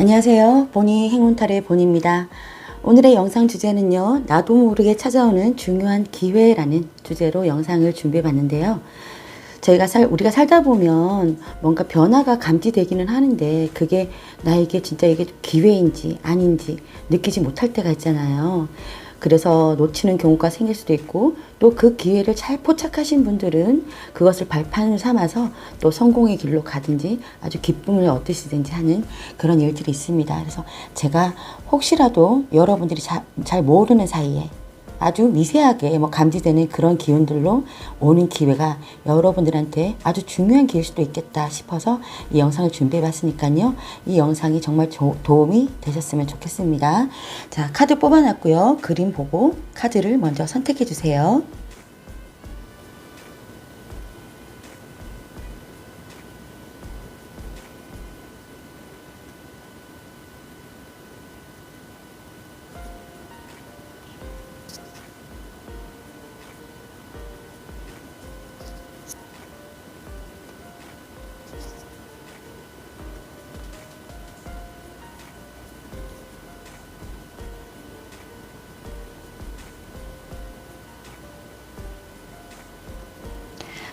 안녕하세요. 보니 행운탈의 보니입니다. 오늘의 영상 주제는요. 나도 모르게 찾아오는 중요한 기회라는 주제로 영상을 준비해 봤는데요. 우리가 살다 보면 뭔가 변화가 감지되기는 하는데 그게 나에게 진짜 이게 기회인지 아닌지 느끼지 못할 때가 있잖아요. 그래서 놓치는 경우가 생길 수도 있고 또 그 기회를 잘 포착하신 분들은 그것을 발판을 삼아서 또 성공의 길로 가든지 아주 기쁨을 얻으시든지 하는 그런 일들이 있습니다. 그래서 제가 혹시라도 여러분들이 잘 모르는 사이에 아주 미세하게 감지되는 그런 기운들로 오는 기회가 여러분들한테 아주 중요한 기회일 수도 있겠다 싶어서 이 영상을 준비해 봤으니까요. 이 영상이 정말 도움이 되셨으면 좋겠습니다. 자, 카드 뽑아놨고요. 그림 보고 카드를 먼저 선택해 주세요.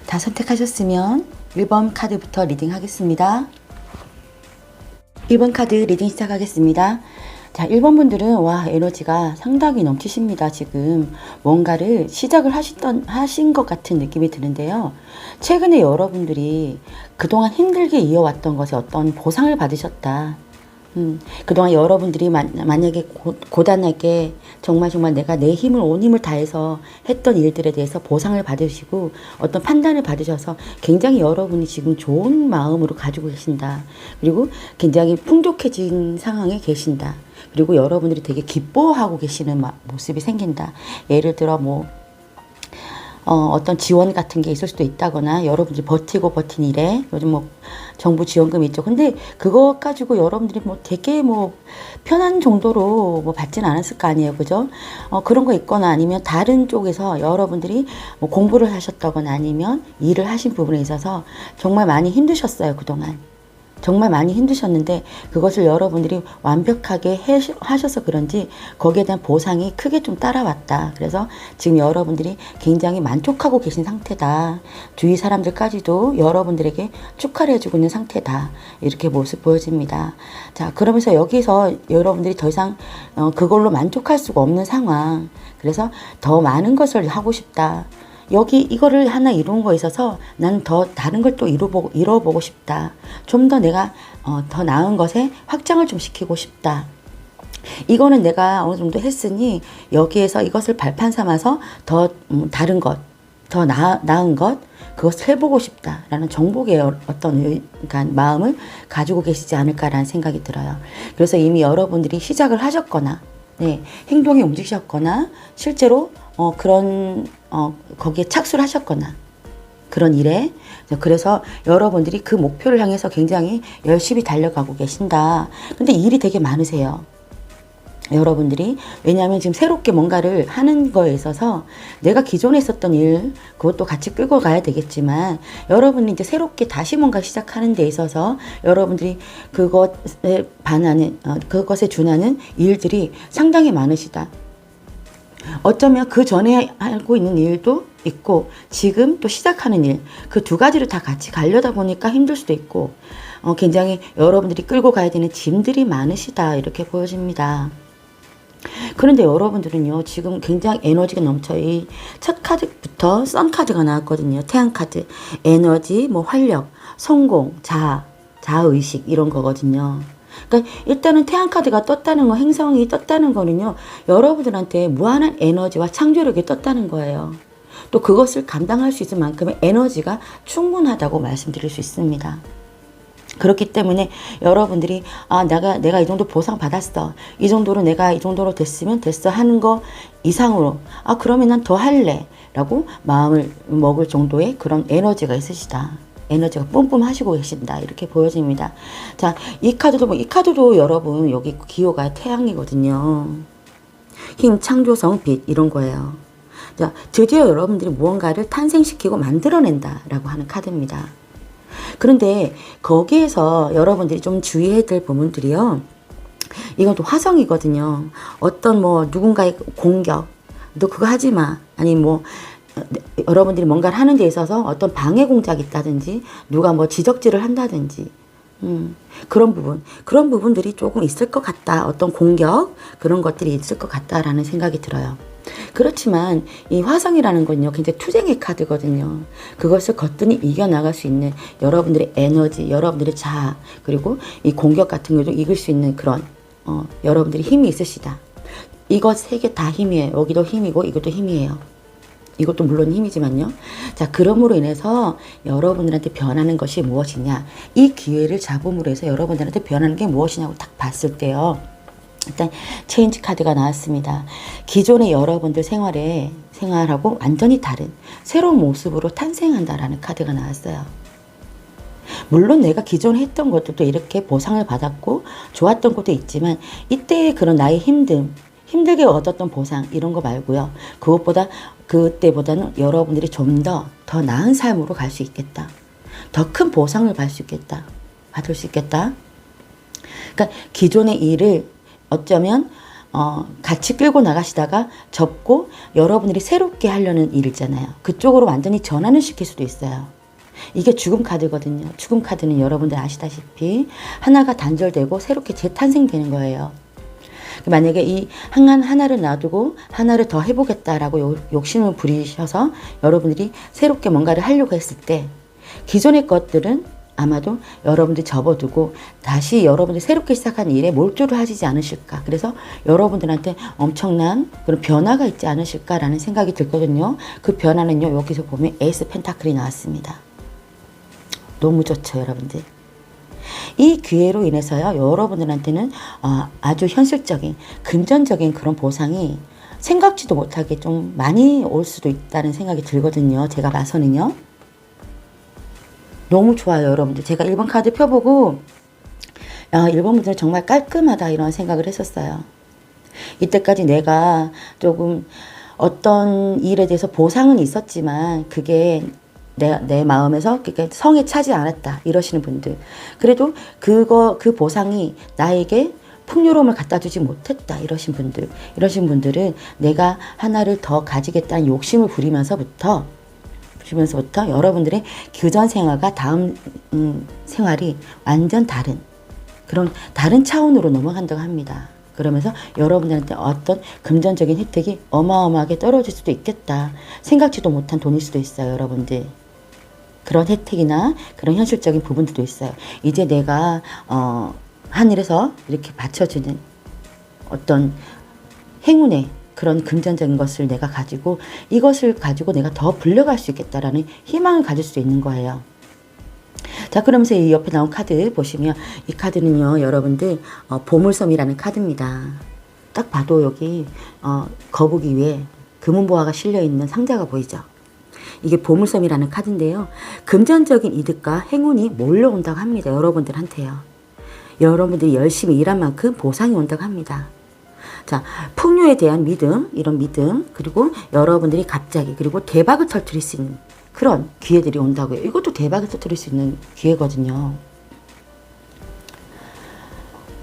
다 선택하셨으면 1번 카드부터 리딩 하겠습니다. 1번 카드 리딩 시작하겠습니다. 자, 1번 분들은 에너지가 상당히 넘치십니다. 지금 뭔가를 시작을 하신 것 같은 느낌이 드는데요. 최근에 여러분들이 그동안 힘들게 이어왔던 것에 어떤 보상을 받으셨다. 그동안 여러분들이 만약에 고단하게 정말 내가 온 힘을 다해서 했던 일들에 대해서 보상을 받으시고 어떤 판단을 받으셔서 굉장히 여러분이 지금 좋은 마음으로 가지고 계신다. 그리고 굉장히 풍족해진 상황에 계신다. 그리고 여러분들이 되게 기뻐하고 계시는 모습이 생긴다. 예를 들어 어떤 지원 같은 게 있을 수도 있다거나 여러분들이 버티고 버틴 일에 요즘 정부 지원금 있죠. 근데 그거 가지고 여러분들이 되게 편한 정도로 받지는 않았을 거 아니에요. 그죠? 그런 거 있거나 아니면 다른 쪽에서 여러분들이 공부를 하셨다거나 아니면 일을 하신 부분에 있어서 정말 많이 힘드셨어요. 그동안. 정말 많이 힘드셨는데 그것을 여러분들이 완벽하게 하셔서 그런지 거기에 대한 보상이 크게 좀 따라왔다. 그래서 지금 여러분들이 굉장히 만족하고 계신 상태다. 주위 사람들까지도 여러분들에게 축하를 해주고 있는 상태다. 이렇게 모습 보여집니다. 자, 그러면서 여기서 여러분들이 더 이상 그걸로 만족할 수가 없는 상황. 그래서 더 많은 것을 하고 싶다. 여기 이거를 하나 이룬 거에 있어서 나는 더 다른 걸 또 이뤄보고 싶다. 좀 더 내가 더 나은 것에 확장을 좀 시키고 싶다. 이거는 내가 어느 정도 했으니 여기에서 이것을 발판 삼아서 더 다른 것, 더 나은 것, 그것을 해보고 싶다라는 정복의 어떤 그러니까 마음을 가지고 계시지 않을까라는 생각이 들어요. 그래서 이미 여러분들이 시작을 하셨거나 행동에 움직이셨거나 실제로 거기에 착수를 하셨거나 그런 일에 그래서 여러분들이 그 목표를 향해서 굉장히 열심히 달려가고 계신다. 근데 일이 되게 많으세요. 여러분들이 왜냐하면 지금 새롭게 뭔가를 하는 거에 있어서 내가 기존에 있었던 일 그것도 같이 끌고 가야 되겠지만 여러분이 이제 새롭게 다시 뭔가 시작하는 데 있어서 여러분들이 그것에 그것에 준하는 일들이 상당히 많으시다. 어쩌면 그 전에 알고 있는 일도 있고 지금 또 시작하는 일 그 두 가지를 다 같이 가려다 보니까 힘들 수도 있고 굉장히 여러분들이 끌고 가야 되는 짐들이 많으시다 이렇게 보여집니다. 그런데 여러분들은요 지금 굉장히 에너지가 넘쳐. 이 첫 카드부터 선 카드가 나왔거든요. 태양 카드 에너지 활력 성공 자아의식 이런 거거든요. 그러니까 일단은 태양 카드가 떴다는 거, 행성이 떴다는 거는요, 여러분들한테 무한한 에너지와 창조력이 떴다는 거예요. 또 그것을 감당할 수 있을 만큼의 에너지가 충분하다고 말씀드릴 수 있습니다. 그렇기 때문에 여러분들이 내가 이 정도 보상 받았어. 이 정도로 내가 이 정도로 됐으면 됐어 하는 거 이상으로 그러면 난 더 할래 라고 마음을 먹을 정도의 그런 에너지가 있으시다. 에너지가 뿜뿜하시고 계신다 이렇게 보여집니다. 자, 이 카드도 여러분 여기 기호가 태양이거든요. 힘, 창조성, 빛 이런 거예요. 자, 드디어 여러분들이 무언가를 탄생시키고 만들어낸다라고 하는 카드입니다. 그런데 거기에서 여러분들이 좀 주의해야 될 부분들이요. 이건 또 화성이거든요. 어떤 뭐 누군가의 공격, 너 그거 하지 마. 아니 뭐 여러분들이 뭔가를 하는 데 있어서 어떤 방해 공작이 있다든지 누가 뭐 지적질을 한다든지 그런 부분들이 조금 있을 것 같다. 어떤 공격 그런 것들이 있을 것 같다라는 생각이 들어요. 그렇지만 이 화성이라는 건요 굉장히 투쟁의 카드거든요. 그것을 거뜬히 이겨나갈 수 있는 여러분들의 에너지, 여러분들의 자아, 그리고 이 공격 같은 것도 이길 수 있는 그런 여러분들이 힘이 있으시다. 이것 세 개 다 힘이에요. 여기도 힘이고 이것도 힘이에요. 이것도 물론 힘이지만요. 자, 그럼으로 인해서 여러분들한테 변하는 것이 무엇이냐. 이 기회를 잡음으로 해서 여러분들한테 변하는 게 무엇이냐고 딱 봤을 때요. 일단 체인지 카드가 나왔습니다. 기존의 여러분들 생활하고 완전히 다른 새로운 모습으로 탄생한다라는 카드가 나왔어요. 물론 내가 기존에 했던 것들도 이렇게 보상을 받았고 좋았던 것도 있지만 이때의 그런 나의 힘들게 얻었던 보상 이런 거 말고요. 그때보다는 여러분들이 좀 더 나은 삶으로 갈 수 있겠다. 더 큰 보상을 받을 수 있겠다. 그러니까 기존의 일을 어쩌면 같이 끌고 나가시다가 접고 여러분들이 새롭게 하려는 일이잖아요. 그쪽으로 완전히 전환을 시킬 수도 있어요. 이게 죽음 카드거든요. 죽음 카드는 여러분들 아시다시피 하나가 단절되고 새롭게 재탄생되는 거예요. 만약에 이 하나를 놔두고 하나를 더 해보겠다라고 욕심을 부리셔서 여러분들이 새롭게 뭔가를 하려고 했을 때 기존의 것들은 아마도 여러분들이 접어두고 다시 여러분들이 새롭게 시작한 일에 몰두를 하시지 않으실까. 그래서 여러분들한테 엄청난 그런 변화가 있지 않으실까라는 생각이 들거든요. 그 변화는요. 여기서 보면 에이스 펜타클이 나왔습니다. 너무 좋죠, 여러분들. 이 기회로 인해서요. 여러분들한테는 아주 현실적인 금전적인 그런 보상이 생각지도 못하게 좀 많이 올 수도 있다는 생각이 들거든요. 제가 봐서는요. 너무 좋아요, 여러분들. 제가 1번 카드 펴보고 1번 분들은 정말 깔끔하다 이런 생각을 했었어요. 이때까지 내가 조금 어떤 일에 대해서 보상은 있었지만 그게 내 마음에서 성에 차지 않았다 이러시는 분들, 그래도 그 보상이 나에게 풍요로움을 갖다 주지 못했다 이러신 분들은 내가 하나를 더 가지겠다는 욕심을 부리면서부터 여러분들의 그전 생활과 다음 생활이 완전 다른 차원으로 넘어간다고 합니다. 그러면서 여러분들한테 어떤 금전적인 혜택이 어마어마하게 떨어질 수도 있겠다. 생각지도 못한 돈일 수도 있어요, 여러분들. 그런 혜택이나 그런 현실적인 부분들도 있어요. 이제 내가 하늘에서 이렇게 받쳐주는 어떤 행운의 그런 금전적인 것을 내가 가지고 이것을 가지고 내가 더 불려갈 수 있겠다라는 희망을 가질 수 있는 거예요. 자, 그러면서 이 옆에 나온 카드 보시면 이 카드는요, 여러분들 보물섬이라는 카드입니다. 딱 봐도 여기 거북이 위에 금은보화가 실려있는 상자가 보이죠. 이게 보물섬이라는 카드인데요. 금전적인 이득과 행운이 몰려온다고 합니다. 여러분들한테요. 여러분들이 열심히 일한 만큼 보상이 온다고 합니다. 자, 풍요에 대한 믿음, 이런 믿음, 그리고 여러분들이 갑자기 그리고 대박을 터뜨릴 수 있는 그런 기회들이 온다고요. 이것도 대박을 터뜨릴 수 있는 기회거든요.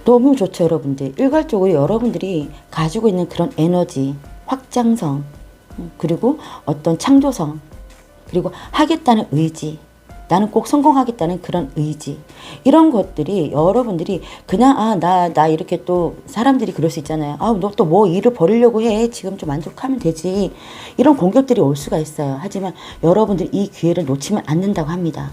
너무 좋죠, 여러분들. 일괄적으로 여러분들이 가지고 있는 그런 에너지, 확장성, 그리고 어떤 창조성, 그리고 하겠다는 의지, 나는 꼭 성공하겠다는 그런 의지, 이런 것들이 여러분들이 그냥 나 이렇게 또 사람들이 그럴 수 있잖아요. 너 또 뭐 일을 벌이려고 해. 지금 좀 만족하면 되지. 이런 공격들이 올 수가 있어요. 하지만 여러분들 이 기회를 놓치면 안 된다고 합니다.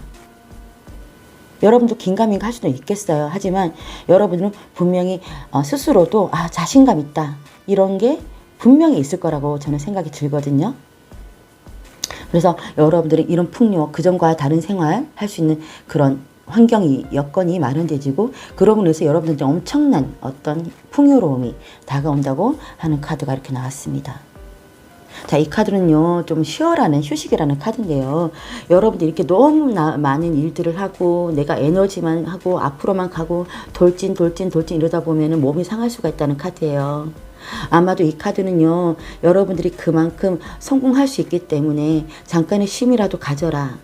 여러분도 긴가민가 할 수도 있겠어요. 하지만 여러분들은 분명히 스스로도 자신감 있다. 이런 게 분명히 있을 거라고 저는 생각이 들거든요. 그래서 여러분들이 이런 풍요, 그전과 다른 생활 할 수 있는 그런 여건이 마련되지고, 그러고 나서 여러분들한테 엄청난 어떤 풍요로움이 다가온다고 하는 카드가 이렇게 나왔습니다. 자, 이 카드는요, 좀 휴식이라는 카드인데요. 여러분들이 이렇게 너무 많은 일들을 하고, 내가 에너지만 하고, 앞으로만 가고, 돌진 이러다 보면은 몸이 상할 수가 있다는 카드예요. 아마도 이 카드는요, 여러분들이 그만큼 성공할 수 있기 때문에 잠깐의 쉼이라도 가져라.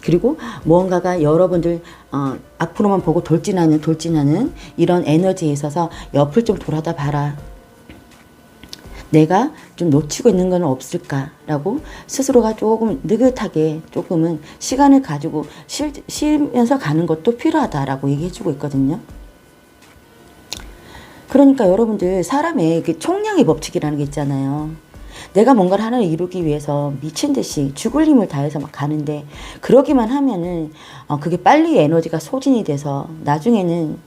그리고 무언가가 여러분들 앞으로만 보고 돌진하는 이런 에너지에 있어서 옆을 좀 돌아다 봐라. 내가 좀 놓치고 있는 건 없을까라고 스스로가 조금 느긋하게 조금은 시간을 가지고 쉬면서 가는 것도 필요하다라고 얘기해주고 있거든요. 그러니까 여러분들 사람의 그 총량의 법칙이라는 게 있잖아요. 내가 뭔가를 하나를 이루기 위해서 미친 듯이 죽을 힘을 다해서 막 가는데 그러기만 하면은 그게 빨리 에너지가 소진이 돼서 나중에는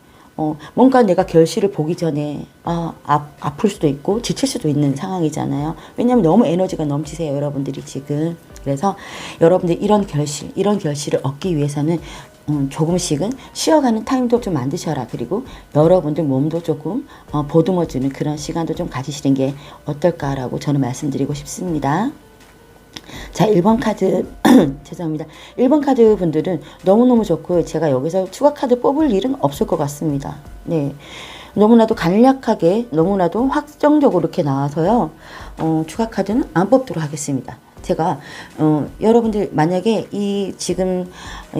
뭔가 내가 결실을 보기 전에 아플 수도 있고 지칠 수도 있는 상황이잖아요. 왜냐하면 너무 에너지가 넘치세요, 여러분들이 지금. 그래서 여러분들 이런 결실을 얻기 위해서는 조금씩은 쉬어가는 타임도 좀 만드셔라. 그리고 여러분들 몸도 조금 보듬어주는 그런 시간도 좀 가지시는 게 어떨까라고 저는 말씀드리고 싶습니다. 자, 1번 카드 죄송합니다. 1번 카드 분들은 너무너무 좋고 제가 여기서 추가 카드 뽑을 일은 없을 것 같습니다. 네, 너무나도 간략하게 너무나도 확정적으로 이렇게 나와서요. 추가 카드는 안 뽑도록 하겠습니다. 제가 여러분들 만약에 이 지금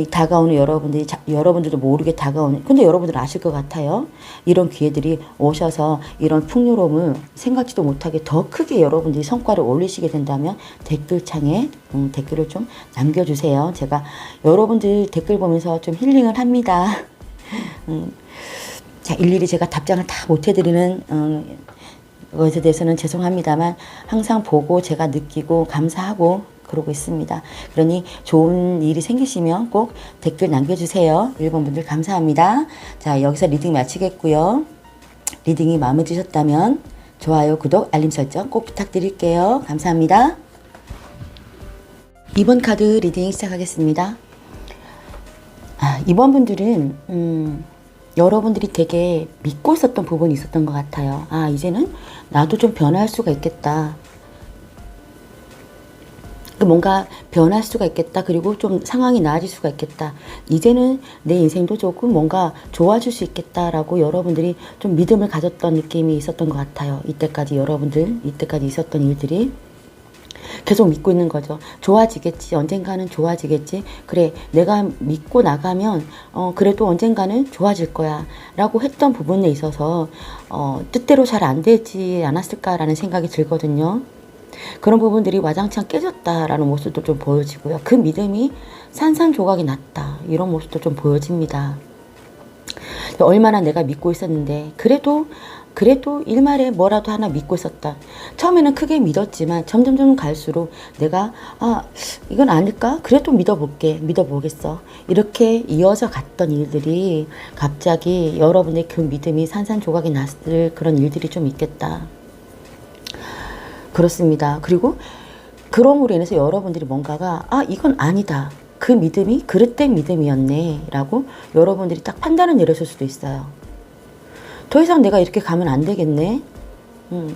다가오는 여러분들도 모르게 다가오는, 근데 여러분들 아실 것 같아요. 이런 기회들이 오셔서 이런 풍요로움을 생각지도 못하게 더 크게 여러분들이 성과를 올리시게 된다면 댓글창에 댓글을 좀 남겨주세요. 제가 여러분들 댓글 보면서 좀 힐링을 합니다. 자, 일일이 제가 답장을 다 못 해드리는 것에 대해서는 죄송합니다만 항상 보고 제가 느끼고 감사하고 그러고 있습니다. 그러니 좋은 일이 생기시면 꼭 댓글 남겨주세요. 1번 분들 감사합니다. 자, 여기서 리딩 마치겠고요. 리딩이 마음에 드셨다면 좋아요, 구독, 알림 설정 꼭 부탁드릴게요. 감사합니다. 2번 카드 리딩 시작하겠습니다. 2번 분들은 여러분들이 되게 믿고 있었던 부분이 있었던 것 같아요. 이제는 나도 좀 변할 수가 있겠다. 뭔가 변할 수가 있겠다. 그리고 좀 상황이 나아질 수가 있겠다. 이제는 내 인생도 조금 뭔가 좋아질 수 있겠다라고 여러분들이 좀 믿음을 가졌던 느낌이 있었던 것 같아요. 이때까지 있었던 일들이. 계속 믿고 있는 거죠. 좋아지겠지. 언젠가는 좋아지겠지. 그래, 내가 믿고 나가면 그래도 언젠가는 좋아질 거야 라고 했던 부분에 있어서 뜻대로 잘 안 되지 않았을까라는 생각이 들거든요. 그런 부분들이 와장창 깨졌다라는 모습도 좀 보여지고요. 그 믿음이 산산조각이 났다. 이런 모습도 좀 보여집니다. 얼마나 내가 믿고 있었는데 그래도 일말에 뭐라도 하나 믿고 있었다. 처음에는 크게 믿었지만 점점 갈수록 내가 이건 아닐까? 그래도 믿어보겠어. 이렇게 이어져 갔던 일들이 갑자기 여러분의 그 믿음이 산산조각이 났을 그런 일들이 좀 있겠다. 그렇습니다. 그리고 그럼으로 인해서 여러분들이 뭔가가 이건 아니다. 그 믿음이 그릇된 믿음이었네 라고 여러분들이 딱 판단을 내렸을 수도 있어요. 더 이상 내가 이렇게 가면 안 되겠네.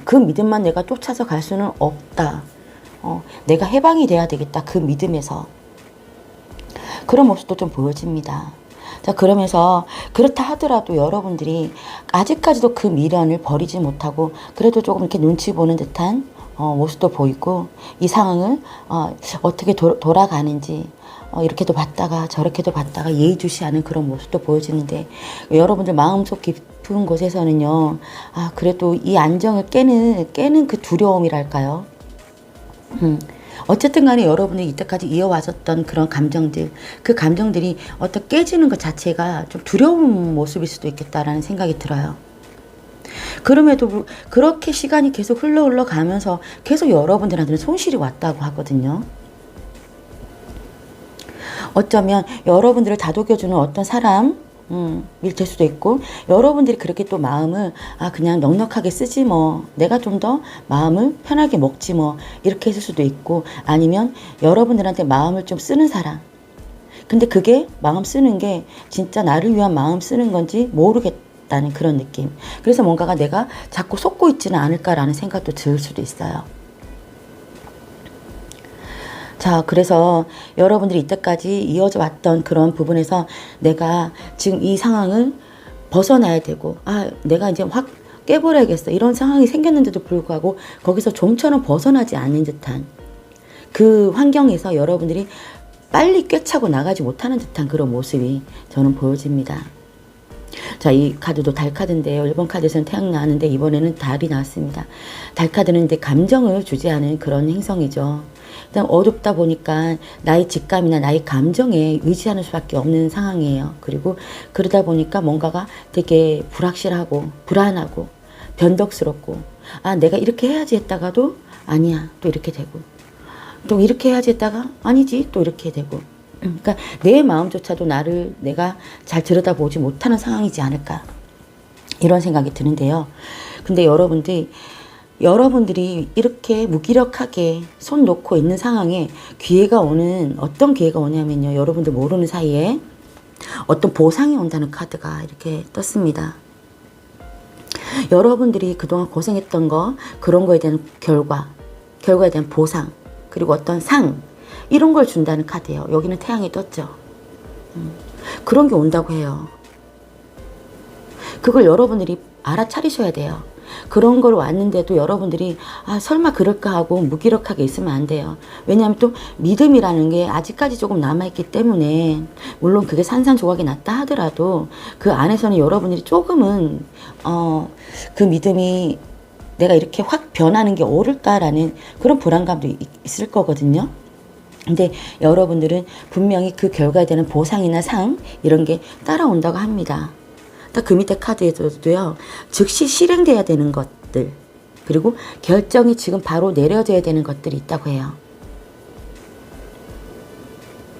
그 믿음만 내가 쫓아서 갈 수는 없다. 내가 해방이 돼야 되겠다. 그 믿음에서. 그런 모습도 좀 보여집니다. 자, 그러면서 그렇다 하더라도 여러분들이 아직까지도 그 미련을 버리지 못하고 그래도 조금 이렇게 눈치 보는 듯한 모습도 보이고 이 상황을 어떻게 돌아가는지 이렇게도 봤다가 저렇게도 봤다가 예의주시하는 그런 모습도 보여지는데 여러분들 마음속 깊은 곳에서는요, 그래도 이 안정을 깨는 그 두려움이랄까요? 어쨌든 간에 여러분이 이때까지 이어왔었던 그런 감정들, 그 감정들이 어떻게 깨지는 것 자체가 좀 두려운 모습일 수도 있겠다라는 생각이 들어요. 그럼에도 그렇게 시간이 계속 흘러가면서 계속 여러분들한테는 손실이 왔다고 하거든요. 어쩌면 여러분들을 다독여주는 어떤 사람일 될 수도 있고, 여러분들이 그렇게 또 마음을 그냥 넉넉하게 쓰지 뭐, 내가 좀 더 마음을 편하게 먹지 뭐, 이렇게 했을 수도 있고, 아니면 여러분들한테 마음을 좀 쓰는 사람, 근데 그게 마음 쓰는 게 진짜 나를 위한 마음 쓰는 건지 모르겠다는 그런 느낌. 그래서 뭔가가 내가 자꾸 속고 있지는 않을까라는 생각도 들 수도 있어요. 자, 그래서 여러분들이 이때까지 이어져 왔던 그런 부분에서 내가 지금 이 상황을 벗어나야 되고, 내가 이제 확 깨버려야겠어, 이런 상황이 생겼는데도 불구하고 거기서 좀처럼 벗어나지 않는 듯한 그 환경에서 여러분들이 빨리 꿰차고 나가지 못하는 듯한 그런 모습이 저는 보여집니다. 자, 이 카드도 달 카드인데요. 1번 카드에서는 태양 나왔는데 이번에는 달이 나왔습니다. 달 카드는 이제 감정을 주재하는 그런 행성이죠. 일단 어둡다 보니까 나의 직감이나 나의 감정에 의지하는 수밖에 없는 상황이에요. 그리고 그러다 보니까 뭔가가 되게 불확실하고 불안하고 변덕스럽고, 아, 내가 이렇게 해야지 했다가도 아니야, 또 이렇게 되고, 또 이렇게 해야지 했다가 아니지, 또 이렇게 되고. 그러니까 내 마음조차도 나를 내가 잘 들여다보지 못하는 상황이지 않을까, 이런 생각이 드는데요. 근데 여러분들이 이렇게 무기력하게 손 놓고 있는 상황에 기회가 오는, 어떤 기회가 오냐면요, 여러분들 모르는 사이에 어떤 보상이 온다는 카드가 이렇게 떴습니다. 여러분들이 그동안 고생했던 거, 그런 거에 대한 결과에 대한 보상, 그리고 어떤 상, 이런 걸 준다는 카드예요. 여기는 태양이 떴죠. 그런 게 온다고 해요. 그걸 여러분들이 알아차리셔야 돼요. 그런 걸 왔는데도 여러분들이 아, 설마 그럴까 하고 무기력하게 있으면 안 돼요. 왜냐하면 또 믿음이라는 게 아직까지 조금 남아있기 때문에, 물론 그게 산산조각이 났다 하더라도 그 안에서는 여러분들이 조금은 그 믿음이 내가 이렇게 확 변하는 게 옳을까라는 그런 불안감도 있을 거거든요. 근데 여러분들은 분명히 그 결과에 대한 보상이나 상, 이런 게 따라온다고 합니다. 딱 그 밑에 카드에서도요, 즉시 실행돼야 되는 것들, 그리고 결정이 지금 바로 내려져야 되는 것들이 있다고 해요.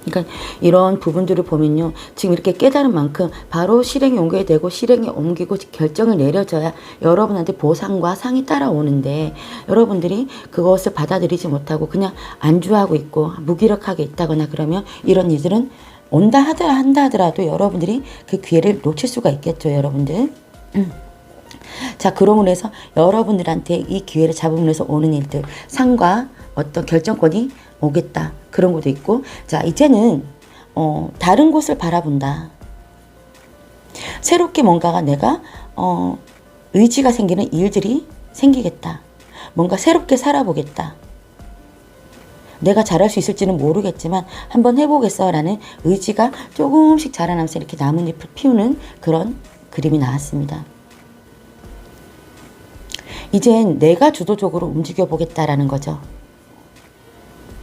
그러니까 이런 부분들을 보면요, 지금 이렇게 깨달은 만큼 바로 실행에 옮겨야 되고, 실행에 옮기고 결정을 내려져야 여러분한테 보상과 상이 따라오는데, 여러분들이 그것을 받아들이지 못하고 그냥 안주하고 있고 무기력하게 있다거나 그러면 이런 일들은 온다 한다 하더라도 여러분들이 그 기회를 놓칠 수가 있겠죠, 여러분들. 자, 그러므로 해서 여러분들한테 이 기회를 잡음으로 해서 오는 일들, 상과 어떤 결정권이 오겠다, 그런 것도 있고. 자, 이제는 다른 곳을 바라본다. 새롭게 뭔가가 내가 의지가 생기는 일들이 생기겠다. 뭔가 새롭게 살아보겠다. 내가 잘할 수 있을지는 모르겠지만 한번 해보겠어 라는 의지가 조금씩 자라나면서 이렇게 나뭇잎을 피우는 그런 그림이 나왔습니다. 이젠 내가 주도적으로 움직여 보겠다라는 거죠.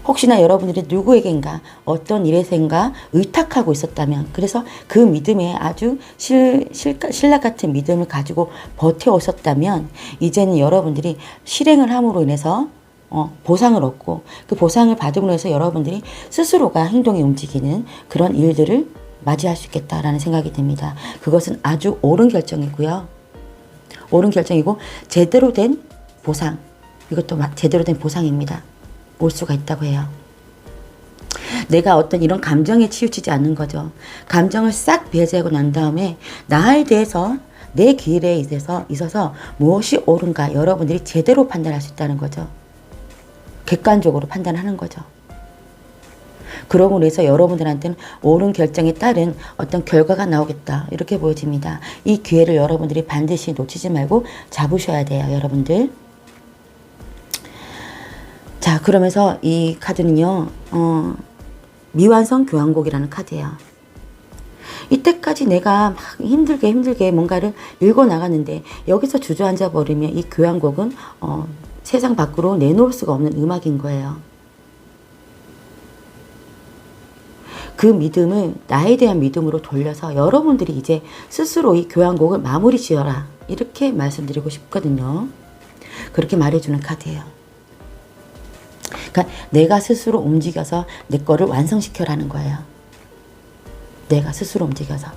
혹시나 여러분들이 누구에겐가 어떤 일에선가 의탁하고 있었다면, 그래서 그 믿음에 아주 신라 같은 믿음을 가지고 버텨오셨다면, 이제는 여러분들이 실행을 함으로 인해서 보상을 얻고, 그 보상을 받음으로 해서 여러분들이 스스로가 행동에 움직이는 그런 일들을 맞이할 수 있겠다라는 생각이 듭니다. 그것은 아주 옳은 결정이고요. 옳은 결정이고 제대로 된 보상, 이것도 제대로 된 보상입니다. 올 수가 있다고 해요. 내가 어떤 이런 감정에 치우치지 않는 거죠. 감정을 싹 배제하고 난 다음에 나에 대해서, 내 길에 있어서 무엇이 옳은가 여러분들이 제대로 판단할 수 있다는 거죠. 객관적으로 판단하는 거죠. 그러므로 해서 여러분들한테는 옳은 결정에 따른 어떤 결과가 나오겠다, 이렇게 보여집니다. 이 기회를 여러분들이 반드시 놓치지 말고 잡으셔야 돼요, 여러분들. 자, 그러면서 이 카드는요, 미완성 교환곡이라는 카드예요. 이때까지 내가 막 힘들게 뭔가를 읽어 나갔는데 여기서 주저앉아 버리면 이 교환곡은 세상 밖으로 내놓을 수가 없는 음악인 거예요. 그 믿음을 나에 대한 믿음으로 돌려서 여러분들이 이제 스스로 이 교환곡을 마무리 지어라, 이렇게 말씀드리고 싶거든요. 그렇게 말해주는 카드예요. 그러니까 내가 스스로 움직여서 내 거를 완성시켜라는 거예요. 내가 스스로 움직여서.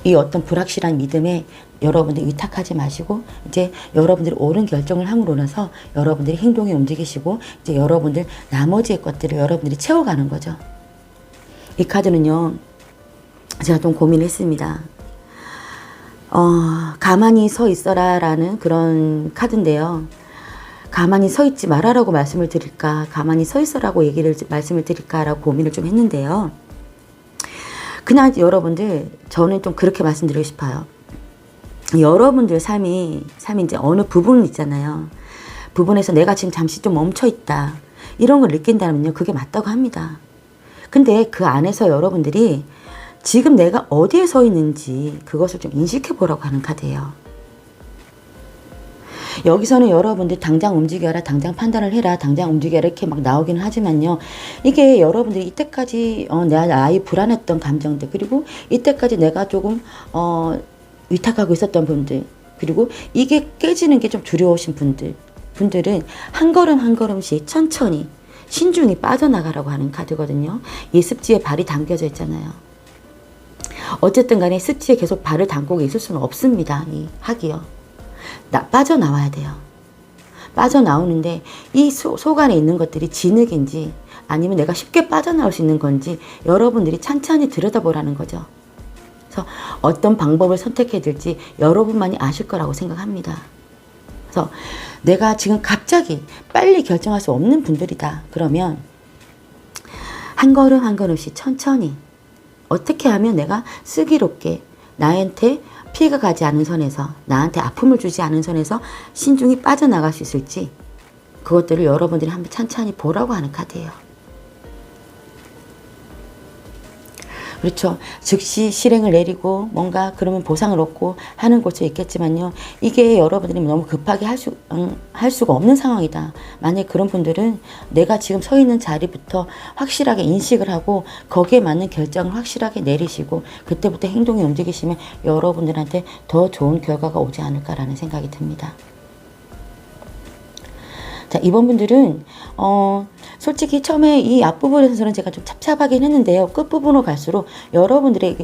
이 어떤 불확실한 믿음에 여러분들이 의탁하지 마시고, 이제 여러분들이 옳은 결정을 함으로 인해서 여러분들이 행동에 움직이시고, 이제 여러분들 나머지의 것들을 여러분들이 채워가는 거죠. 이 카드는요, 제가 좀 고민했습니다. 가만히 서 있어라 라는 그런 카드인데요. 가만히 서 있지 말아라고 말씀을 드릴까, 가만히 서 있어라고 말씀을 드릴까라고 고민을 좀 했는데요. 그냥 여러분들, 저는 좀 그렇게 말씀드리고 싶어요. 여러분들 삶이 이제 어느 부분 있잖아요. 부분에서 내가 지금 잠시 좀 멈춰 있다. 이런 걸 느낀다면요, 그게 맞다고 합니다. 근데 그 안에서 여러분들이 지금 내가 어디에 서 있는지 그것을 좀 인식해 보라고 하는 카드예요. 여기서는 여러분들 당장 움직여라, 당장 판단을 해라, 당장 움직여라 이렇게 막 나오기는 하지만요. 이게 여러분들이 이때까지 나의 불안했던 감정들, 그리고 이때까지 내가 조금 위탁하고 있었던 분들, 그리고 이게 깨지는 게 좀 두려우신 분들은 한 걸음 한 걸음씩 천천히 신중히 빠져나가라고 하는 카드거든요. 이 습지에 발이 당겨져 있잖아요. 어쨌든 간에 습지에 계속 발을 담고 있을 수는 없습니다. 이 학이요. 빠져나와야 돼요. 빠져나오는데 이 속 안에 있는 것들이 진흙인지 아니면 내가 쉽게 빠져나올 수 있는 건지 여러분들이 찬찬히 들여다보라는 거죠. 그래서 어떤 방법을 선택해야 될지 여러분만이 아실 거라고 생각합니다. 그래서 내가 지금 갑자기 빨리 결정할 수 없는 분들이다. 그러면 한 걸음 한 걸음씩 천천히 어떻게 하면 내가 슬기롭게 나한테 피해가 가지 않은 선에서, 나한테 아픔을 주지 않은 선에서 신중히 빠져나갈 수 있을지 그것들을 여러분들이 한번 찬찬히 보라고 하는 카드예요. 그렇죠. 즉시 실행을 내리고 뭔가 그러면 보상을 얻고 하는 곳도 있겠지만요. 이게 여러분들이 너무 급하게 할 수가 없는 상황이다. 만약에 그런 분들은 내가 지금 서 있는 자리부터 확실하게 인식을 하고 거기에 맞는 결정을 확실하게 내리시고 그때부터 행동에 움직이시면 여러분들한테 더 좋은 결과가 오지 않을까라는 생각이 듭니다. 자, 이번 분들은 솔직히 처음에 이 앞부분에서는 제가 좀 찹찹하긴 했는데요. 끝부분으로 갈수록 여러분들의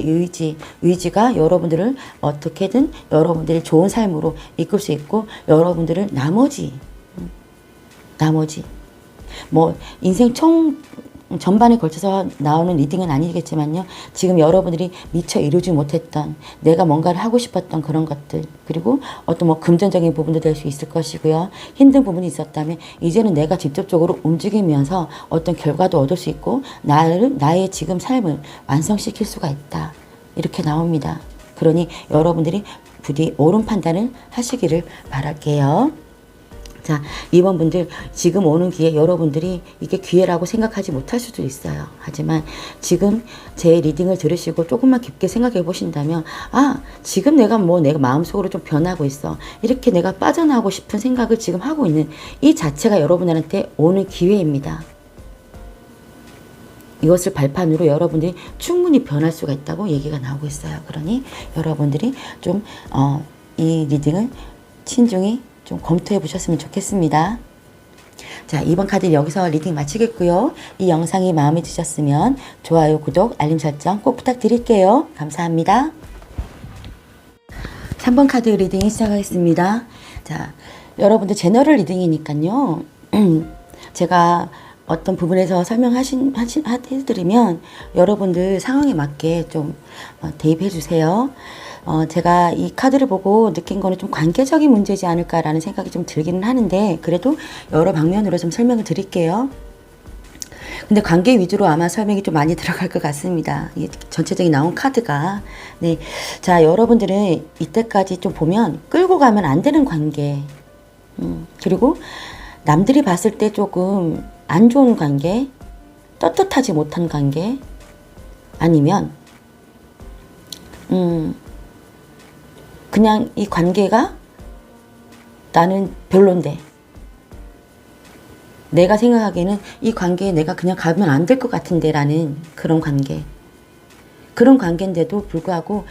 의지가 여러분들을 어떻게든 여러분들이 좋은 삶으로 이끌 수 있고 여러분들을 나머지 뭐 인생 전반에 걸쳐서 나오는 리딩은 아니겠지만요. 지금 여러분들이 미처 이루지 못했던 내가 뭔가를 하고 싶었던 그런 것들, 그리고 어떤 뭐 금전적인 부분도 될 수 있을 것이고요. 힘든 부분이 있었다면 이제는 내가 직접적으로 움직이면서 어떤 결과도 얻을 수 있고 나의 지금 삶을 완성시킬 수가 있다. 이렇게 나옵니다. 그러니 여러분들이 부디 옳은 판단을 하시기를 바랄게요. 자, 이번 분들 지금 오는 기회 여러분들이 이게 기회라고 생각하지 못할 수도 있어요. 하지만 지금 제 리딩을 들으시고 조금만 깊게 생각해 보신다면 지금 내가 마음속으로 좀 변하고 있어. 이렇게 내가 빠져나오고 싶은 생각을 지금 하고 있는 이 자체가 여러분들한테 오는 기회입니다. 이것을 발판으로 여러분들이 충분히 변할 수가 있다고 얘기가 나오고 있어요. 그러니 여러분들이 좀 이 리딩을 신중히 좀 검토해 보셨으면 좋겠습니다. 자, 이번 카드 여기서 리딩 마치겠고요. 이 영상이 마음에 드셨으면 좋아요, 구독, 알림 설정 꼭 부탁드릴게요. 감사합니다. 3번 카드 리딩 시작하겠습니다. 자, 여러분들 제너럴 리딩이니까요. 제가 어떤 부분에서 설명해드리면 여러분들 상황에 맞게 좀 대입해 주세요. 제가 이 카드를 보고 느낀 거는 좀 관계적인 문제지 않을까라는 생각이 좀 들기는 하는데 그래도 여러 방면으로 좀 설명을 드릴게요. 근데 관계 위주로 아마 설명이 좀 많이 들어갈 것 같습니다. 전체적인 나온 카드가. 네. 자, 여러분들은 이때까지 좀 보면 끌고 가면 안 되는 관계. 그리고 남들이 봤을 때 조금 안 좋은 관계, 떳떳하지 못한 관계, 아니면 그냥 이 관계가 나는 별론데 내가 생각하기에는 이 관계에 내가 그냥 가면 안 될 것 같은데 라는 그런 관계인데도 불구하고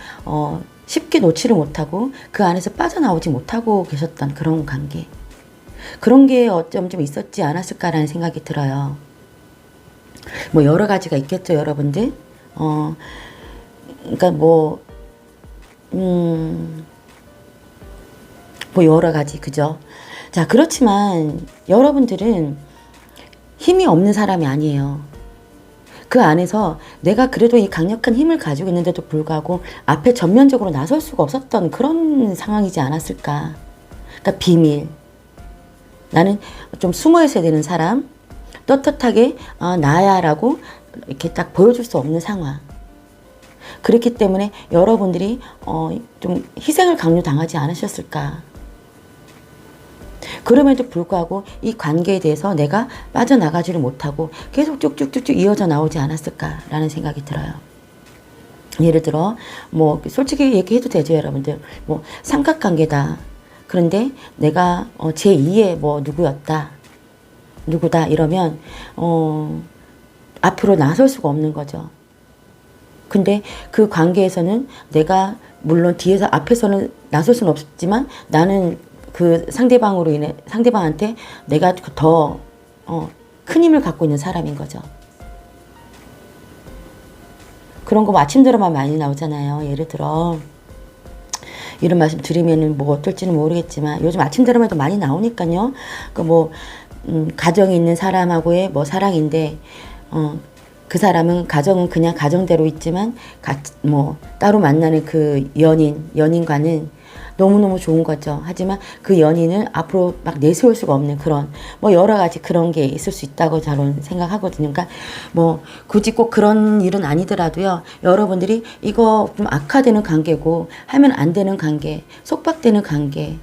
쉽게 놓지를 못하고 그 안에서 빠져나오지 못하고 계셨던 그런 관계, 그런 게 어쩜 좀 있었지 않았을까라는 생각이 들어요. 뭐 여러 가지가 있겠죠, 여러분들. 그러니까 뭐 여러 가지, 그죠? 자, 그렇지만 여러분들은 힘이 없는 사람이 아니에요. 그 안에서 내가 그래도 이 강력한 힘을 가지고 있는데도 불구하고 앞에 전면적으로 나설 수가 없었던 그런 상황이지 않았을까. 그러니까 비밀. 나는 좀 숨어 있어야 되는 사람, 떳떳하게 나야 라고 이렇게 딱 보여줄 수 없는 상황. 그렇기 때문에 여러분들이 좀 희생을 강요당하지 않으셨을까. 그럼에도 불구하고 이 관계에 대해서 내가 빠져나가지를 못하고 계속 쭉쭉쭉쭉 이어져 나오지 않았을까라는 생각이 들어요. 예를 들어 뭐 솔직히 얘기해도 되죠, 여러분들. 뭐 삼각관계다. 그런데 내가 제2의 뭐 누구다 이러면 앞으로 나설 수가 없는 거죠. 근데 그 관계에서는 내가 물론 뒤에서 앞에서는 나설 수는 없지만 나는 그 상대방으로 인해 상대방한테 내가 더 큰 힘을 갖고 있는 사람인 거죠. 그런 거 뭐 아침 드라마 많이 나오잖아요. 예를 들어 이런 말씀 드리면은 뭐 어떨지는 모르겠지만 요즘 아침 드라마도 많이 나오니까요. 그 뭐 가정이 있는 사람하고의 뭐 사랑인데 그 사람은 가정은 그냥 가정대로 있지만 뭐 따로 만나는 그 연인과는 너무너무 좋은 거죠. 하지만 그 연인을 앞으로 막 내세울 수가 없는 그런 뭐 여러 가지 그런 게 있을 수 있다고 저는 생각하거든요. 그러니까 뭐 굳이 꼭 그런 일은 아니더라도요. 여러분들이 이거 좀 악화되는 관계고 하면 안 되는 관계, 속박되는 관계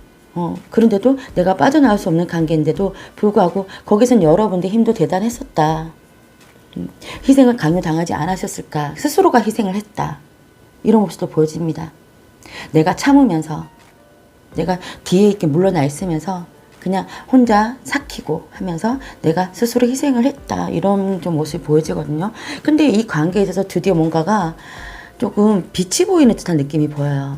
그런데도 내가 빠져나올 수 없는 관계인데도 불구하고 거기선 여러분들 힘도 대단했었다. 희생을 강요당하지 않으셨을까? 스스로가 희생을 했다. 이런 모습도 보여집니다. 내가 참으면서 내가 뒤에 이렇게 물러나 있으면서 그냥 혼자 삭히고 하면서 내가 스스로 희생을 했다. 이런 좀 모습이 보여지거든요. 근데 이 관계에 있어서 드디어 뭔가가 조금 빛이 보이는 듯한 느낌이 보여요.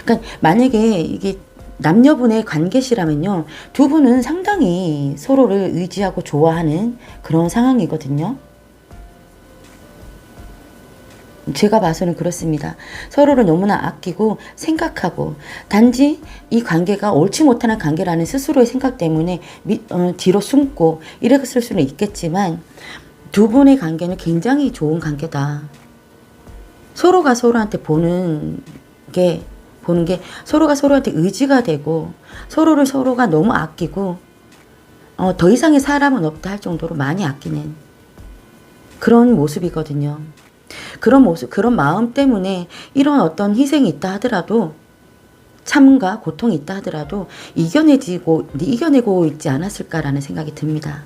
그러니까 만약에 이게 남녀분의 관계시라면요. 두 분은 상당히 서로를 의지하고 좋아하는 그런 상황이거든요. 제가 봐서는 그렇습니다. 서로를 너무나 아끼고 생각하고 단지 이 관계가 옳지 못하는 관계라는 스스로의 생각 때문에 뒤로 숨고 이랬을 수는 있겠지만 두 분의 관계는 굉장히 좋은 관계다. 서로가 서로한테 보는 게 서로가 서로한테 의지가 되고 서로가 너무 아끼고 더 이상의 사람은 없다 할 정도로 많이 아끼는 그런 모습이거든요. 그런 모습, 그런 마음 때문에 이런 어떤 희생이 있다 하더라도 참과 고통이 있다 하더라도 이겨내고 있지 않았을까라는 생각이 듭니다.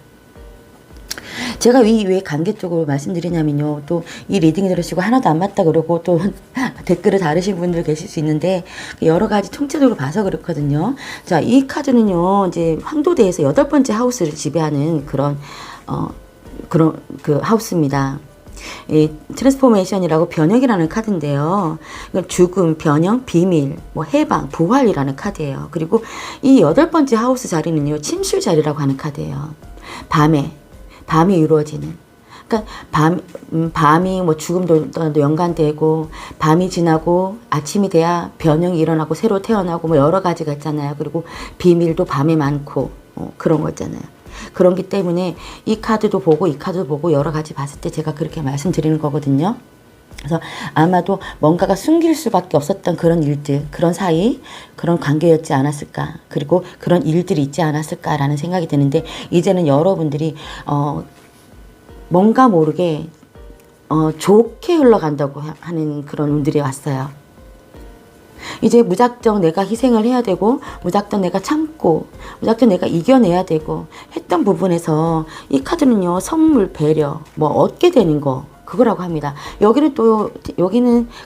제가 왜 관계 쪽으로 말씀드리냐면요. 또 이 리딩 들으시고 하나도 안 맞다 그러고 또 댓글을 다르신 분들 계실 수 있는데 여러 가지 총체적으로 봐서 그렇거든요. 자, 이 카드는요. 이제 황도대에서 8번째 하우스를 지배하는 그런 그 하우스입니다. 이 트랜스포메이션이라고 변혁이라는 카드인데요. 죽음, 변형, 비밀, 뭐 해방, 부활이라는 카드예요. 그리고 이 8번째 하우스 자리는요. 침실 자리라고 하는 카드예요. 밤이 이루어지는. 그러니까 밤이 뭐 죽음도 연관되고 밤이 지나고 아침이 돼야 변형이 일어나고 새로 태어나고 뭐 여러 가지가 있잖아요. 그리고 비밀도 밤에 많고 그런 거 있잖아요. 그런기 때문에 이 카드도 보고 이 카드도 보고 여러 가지 봤을 때 제가 그렇게 말씀드리는 거거든요. 그래서 아마도 뭔가가 숨길 수밖에 없었던 그런 일들, 그런 사이, 그런 관계였지 않았을까. 그리고 그런 일들이 있지 않았을까라는 생각이 드는데 이제는 여러분들이 뭔가 모르게 좋게 흘러간다고 하는 그런 운들이 왔어요. 이제 무작정 내가 희생을 해야 되고 무작정 내가 참고 무작정 내가 이겨내야 되고 했던 부분에서 이 카드는요. 선물, 배려, 뭐 얻게 되는 거 그거라고 합니다. 여기는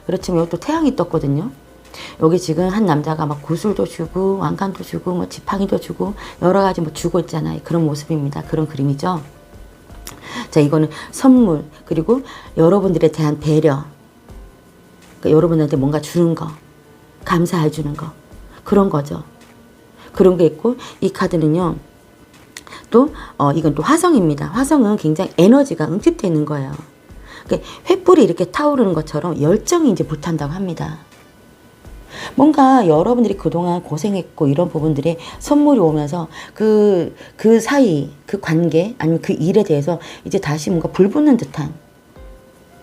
그렇지만 여기 또 태양이 떴거든요. 여기 지금 한 남자가 막 구슬도 주고 왕관도 주고 뭐 지팡이도 주고 여러 가지 뭐 주고 있잖아요. 그런 모습입니다. 그런 그림이죠. 자, 이거는 선물 그리고 여러분들에 대한 배려. 그러니까 여러분한테 뭔가 주는 거. 감사해 주는 거. 그런 거죠. 그런 게 있고 이 카드는요. 또 이건 또 화성입니다. 화성은 굉장히 에너지가 응집되어 있는 거예요. 그러니까 횃불이 이렇게 타오르는 것처럼 열정이 이제 불탄다고 합니다. 뭔가 여러분들이 그동안 고생했고 이런 부분들이 선물이 오면서 그 사이, 그 관계 아니면 그 일에 대해서 이제 다시 뭔가 불붙는 듯한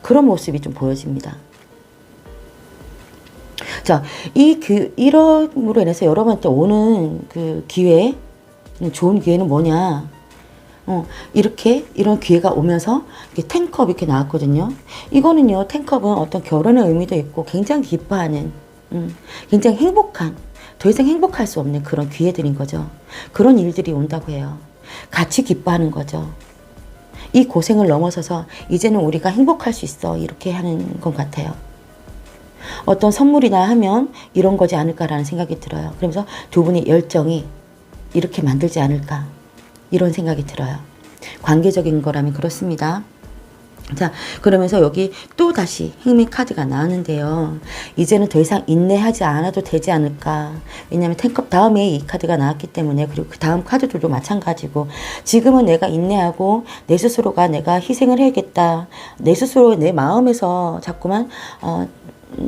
그런 모습이 좀 보여집니다. 자, 이럼으로 인해서 여러분한테 오는 그 기회, 좋은 기회는 뭐냐? 이런 기회가 오면서 이렇게 텐컵 이렇게 나왔거든요. 이거는요, 텐컵은 어떤 결혼의 의미도 있고 굉장히 기뻐하는, 굉장히 행복한 더 이상 행복할 수 없는 그런 기회들인 거죠. 그런 일들이 온다고 해요. 같이 기뻐하는 거죠. 이 고생을 넘어서서 이제는 우리가 행복할 수 있어. 이렇게 하는 것 같아요. 어떤 선물이나 하면 이런 거지 않을까라는 생각이 들어요. 그러면서 두 분의 열정이 이렇게 만들지 않을까 이런 생각이 들어요. 관계적인 거라면 그렇습니다. 자, 그러면서 여기 또 다시 행미 카드가 나왔는데요. 이제는 더 이상 인내하지 않아도 되지 않을까. 왜냐하면 10컵 다음에 이 카드가 나왔기 때문에, 그리고 그 다음 카드들도 마찬가지고, 지금은 내가 인내하고 내 스스로가 내가 희생을 해야겠다. 내 스스로 내 마음에서 자꾸만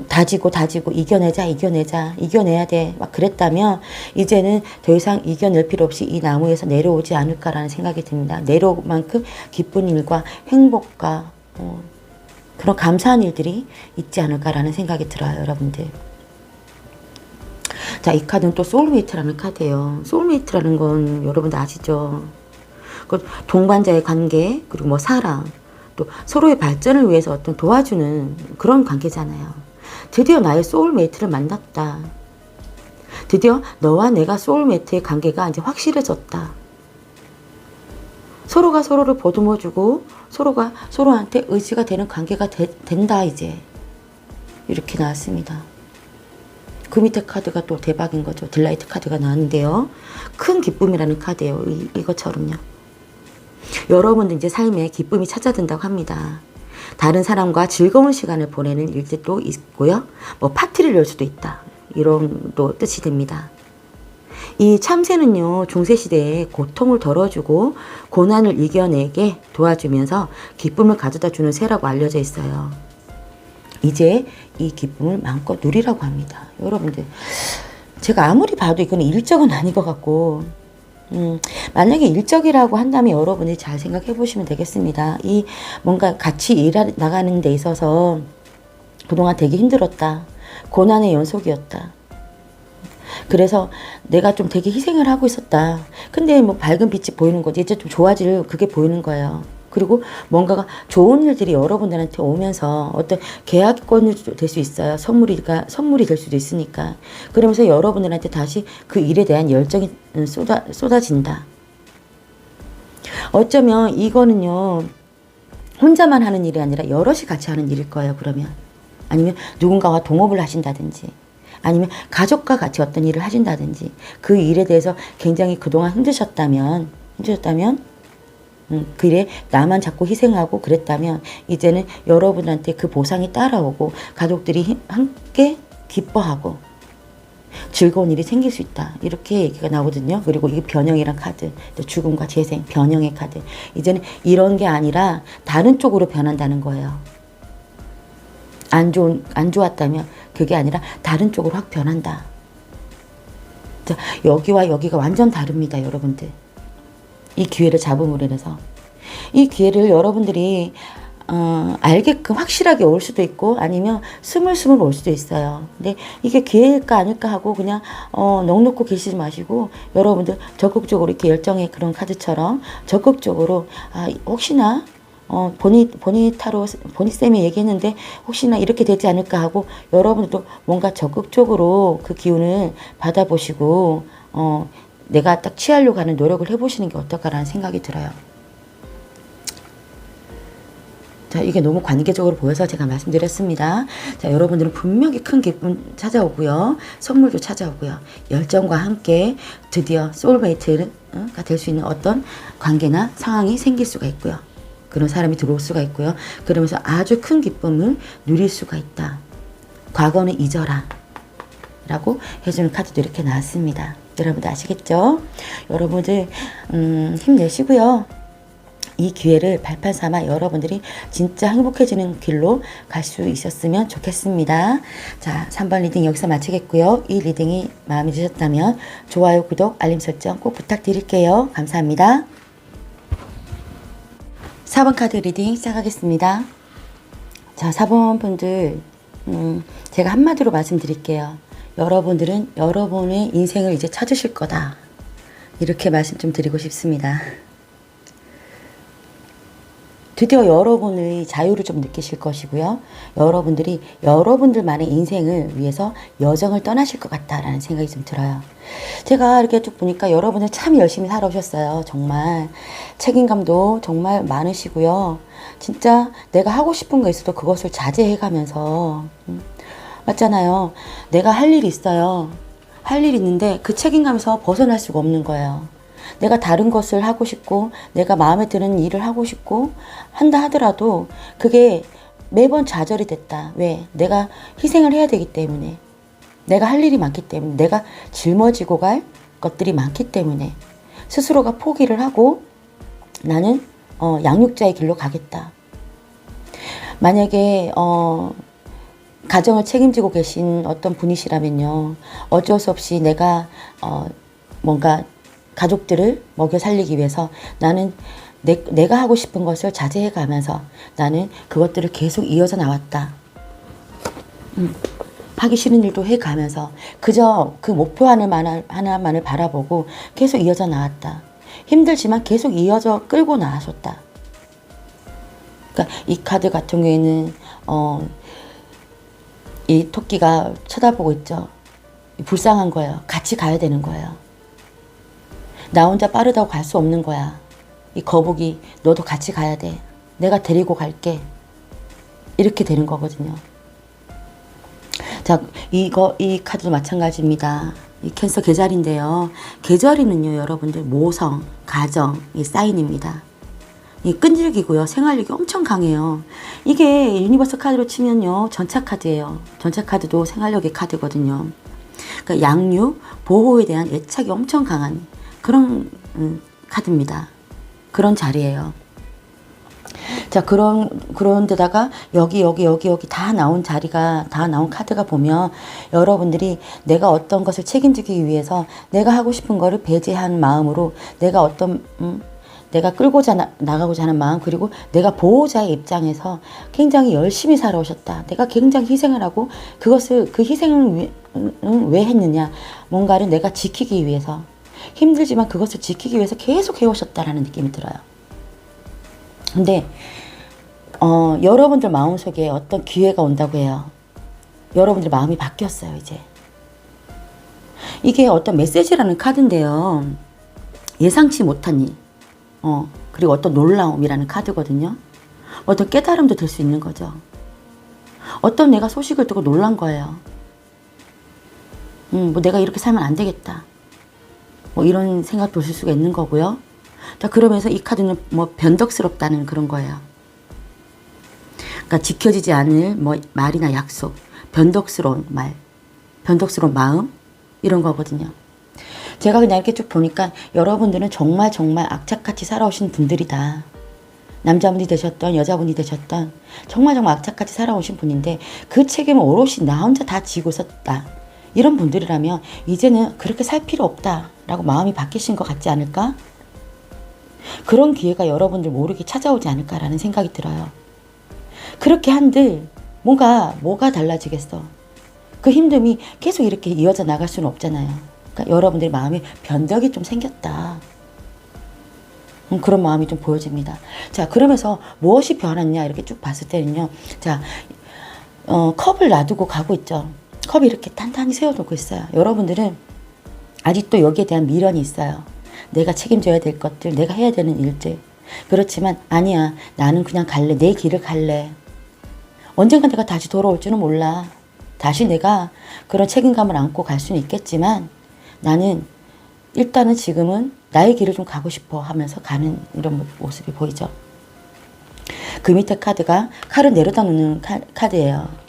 다지고 이겨내야 돼 막 그랬다면 이제는 더 이상 이겨낼 필요 없이 이 나무에서 내려오지 않을까라는 생각이 듭니다. 내려올 만큼 기쁜 일과 행복과 그런 감사한 일들이 있지 않을까라는 생각이 들어요, 여러분들. 자, 이 카드는 또 소울메이트라는 카드예요. 소울메이트라는 건 여러분들 아시죠? 그 동반자의 관계, 그리고 뭐 사랑, 또 서로의 발전을 위해서 어떤 도와주는 그런 관계잖아요. 드디어 나의 소울메이트를 만났다. 드디어 너와 내가 소울메이트의 관계가 이제 확실해졌다. 서로가 서로를 보듬어주고 서로가 서로한테 의지가 되는 관계가 된다 이제. 이렇게 나왔습니다. 그 밑에 카드가 또 대박인 거죠. 딜라이트 카드가 나왔는데요. 큰 기쁨이라는 카드예요. 이것처럼요. 여러분들 이제 삶에 기쁨이 찾아든다고 합니다. 다른 사람과 즐거운 시간을 보내는 일들도 있고요. 뭐 파티를 열 수도 있다. 이런 또 뜻이 됩니다. 이 참새는요, 중세시대에 고통을 덜어주고 고난을 이겨내게 도와주면서 기쁨을 가져다 주는 새라고 알려져 있어요. 이제 이 기쁨을 마음껏 누리라고 합니다. 여러분들, 제가 아무리 봐도 이거는 일적은 아닌 것 같고, 만약에 일적이라고 한다면 여러분이 잘 생각해 보시면 되겠습니다. 이 뭔가 같이 나가는 데 있어서 그동안 되게 힘들었다. 고난의 연속이었다. 그래서 내가 좀 되게 희생을 하고 있었다. 근데 뭐 밝은 빛이 보이는 거지. 이제 좀 좋아질 그게 보이는 거예요. 그리고 뭔가가 좋은 일들이 여러분들한테 오면서 어떤 계약권이 될 수 있어요. 선물이 될 수도 있으니까. 그러면서 여러분들한테 다시 그 일에 대한 열정이 쏟아진다. 어쩌면 이거는요, 혼자만 하는 일이 아니라 여럿이 같이 하는 일일 거예요, 그러면. 아니면 누군가와 동업을 하신다든지, 아니면 가족과 같이 어떤 일을 하신다든지, 그 일에 대해서 굉장히 그동안 힘드셨다면, 그 일에 나만 자꾸 희생하고 그랬다면 이제는 여러분한테 그 보상이 따라오고 가족들이 함께 기뻐하고 즐거운 일이 생길 수 있다. 이렇게 얘기가 나오거든요. 그리고 이게 변형이란 카드, 또 죽음과 재생, 변형의 카드. 이제는 이런 게 아니라 다른 쪽으로 변한다는 거예요. 안 좋았다면 그게 아니라 다른 쪽으로 확 변한다. 자, 여기와 여기가 완전 다릅니다, 여러분들. 이 기회를 잡음으로 인해서 이 기회를 여러분들이 알게끔 확실하게 올 수도 있고 아니면 스물스물 올 수도 있어요. 근데 이게 기회일까 아닐까 하고 그냥 넋놓고 계시지 마시고 여러분들 적극적으로 이렇게 열정의 그런 카드처럼 적극적으로 혹시나 보니쌤이 얘기했는데 혹시나 이렇게 되지 않을까 하고 여러분들도 뭔가 적극적으로 그 기운을 받아보시고 내가 딱 취하려고 하는 노력을 해보시는 게 어떨까라는 생각이 들어요. 자, 이게 너무 관계적으로 보여서 제가 말씀드렸습니다. 자, 여러분들은 분명히 큰 기쁨 찾아오고요. 선물도 찾아오고요. 열정과 함께 드디어 소울메이트가 될 수 있는 어떤 관계나 상황이 생길 수가 있고요. 그런 사람이 들어올 수가 있고요. 그러면서 아주 큰 기쁨을 누릴 수가 있다. 과거는 잊어라. 라고 해주는 카드도 이렇게 나왔습니다. 여러분들 아시겠죠? 여러분들 힘내시고요. 이 기회를 발판 삼아 여러분들이 진짜 행복해지는 길로 갈 수 있었으면 좋겠습니다. 자, 3번 리딩 여기서 마치겠고요. 이 리딩이 마음에 드셨다면 좋아요, 구독, 알림 설정 꼭 부탁드릴게요. 감사합니다. 4번 카드 리딩 시작하겠습니다. 자, 4번 분들 제가 한마디로 말씀드릴게요. 여러분들은 여러분의 인생을 이제 찾으실 거다. 이렇게 말씀 좀 드리고 싶습니다. 드디어 여러분의 자유를 좀 느끼실 것이고요. 여러분들이 여러분들만의 인생을 위해서 여정을 떠나실 것 같다라는 생각이 좀 들어요. 제가 이렇게 쭉 보니까 여러분들 참 열심히 살아오셨어요. 정말 책임감도 정말 많으시고요. 진짜 내가 하고 싶은 거 있어도 그것을 자제해가면서 맞잖아요. 내가 할 일이 있어요. 할 일이 있는데 그 책임감에서 벗어날 수가 없는 거예요. 내가 다른 것을 하고 싶고 내가 마음에 드는 일을 하고 싶고 한다 하더라도 그게 매번 좌절이 됐다. 왜? 내가 희생을 해야 되기 때문에. 내가 할 일이 많기 때문에. 내가 짊어지고 갈 것들이 많기 때문에. 스스로가 포기를 하고 나는 양육자의 길로 가겠다. 만약에 가정을 책임지고 계신 어떤 분이시라면요. 어쩔 수 없이 내가 뭔가 가족들을 먹여 살리기 위해서 나는 내가 하고 싶은 것을 자제해 가면서 나는 그것들을 계속 이어져 나왔다. 하기 싫은 일도 해 가면서 그저 그 목표 하나만을 바라보고 계속 이어져 나왔다. 힘들지만 계속 이어져 끌고 나아졌다. 그러니까 이 카드 같은 경우에는 이 토끼가 쳐다보고 있죠. 불쌍한 거예요. 같이 가야 되는 거예요. 나 혼자 빠르다고 갈 수 없는 거야. 이 거북이 너도 같이 가야 돼. 내가 데리고 갈게. 이렇게 되는 거거든요. 자, 이 카드도 마찬가지입니다. 이 캔서 계절인데요. 계절이는요, 여러분들 모성, 가정, 이 사인입니다. 이 끈질기고요. 생활력이 엄청 강해요. 이게 유니버스 카드로 치면요. 전차 카드예요. 전차 카드도 생활력의 카드거든요. 그러니까 양육, 보호에 대한 애착이 엄청 강한 그런 카드입니다. 그런 자리예요. 자, 그런 데다가 여기 다 나온 자리가, 다 나온 카드가 보면 여러분들이 내가 어떤 것을 책임지기 위해서 내가 하고 싶은 거를 배제한 마음으로 내가 내가 끌고자 나가고자 하는 마음, 그리고 내가 보호자의 입장에서 굉장히 열심히 살아오셨다. 내가 굉장히 희생을 하고 그 희생을 왜 했느냐. 뭔가를 내가 지키기 위해서. 힘들지만 그것을 지키기 위해서 계속 해오셨다라는 느낌이 들어요. 근데 여러분들 마음속에 어떤 기회가 온다고 해요. 여러분들 마음이 바뀌었어요, 이제. 이게 어떤 메시지라는 카드인데요. 예상치 못한 일. 그리고 어떤 놀라움이라는 카드거든요. 어떤 깨달음도 들 수 있는 거죠. 어떤 내가 소식을 듣고 놀란 거예요. 뭐 내가 이렇게 살면 안 되겠다. 뭐 이런 생각도 들 수가 있는 거고요. 자, 그러면서 이 카드는 뭐 변덕스럽다는 그런 거예요. 그러니까 지켜지지 않을 뭐 말이나 약속, 변덕스러운 말, 변덕스러운 마음 이런 거거든요. 제가 그냥 이렇게 쭉 보니까 여러분들은 정말 악착같이 살아오신 분들이다. 남자분이 되셨던 여자분이 되셨던 정말 악착같이 살아오신 분인데 그 책임을 오롯이 나 혼자 다 지고 섰다. 이런 분들이라면 이제는 그렇게 살 필요 없다라고 마음이 바뀌신 것 같지 않을까? 그런 기회가 여러분들 모르게 찾아오지 않을까라는 생각이 들어요. 그렇게 한들 뭐가 달라지겠어. 그 힘듦이 계속 이렇게 이어져 나갈 수는 없잖아요. 그러니까 여러분들의 마음에 변덕이 좀 생겼다. 그런 마음이 좀 보여집니다. 자, 그러면서 무엇이 변했냐 이렇게 쭉 봤을 때는요. 자, 컵을 놔두고 가고 있죠. 컵이 이렇게 단단히 세워놓고 있어요. 여러분들은 아직도 여기에 대한 미련이 있어요. 내가 책임져야 될 것들, 내가 해야 되는 일들. 그렇지만 아니야, 나는 그냥 갈래. 내 길을 갈래. 언젠가 내가 다시 돌아올 줄은 몰라. 다시 내가 그런 책임감을 안고 갈 수는 있겠지만 나는 일단은 지금은 나의 길을 좀 가고 싶어 하면서 가는 이런 모습이 보이죠. 그 밑에 카드가 칼을 내려다 놓는 카드예요.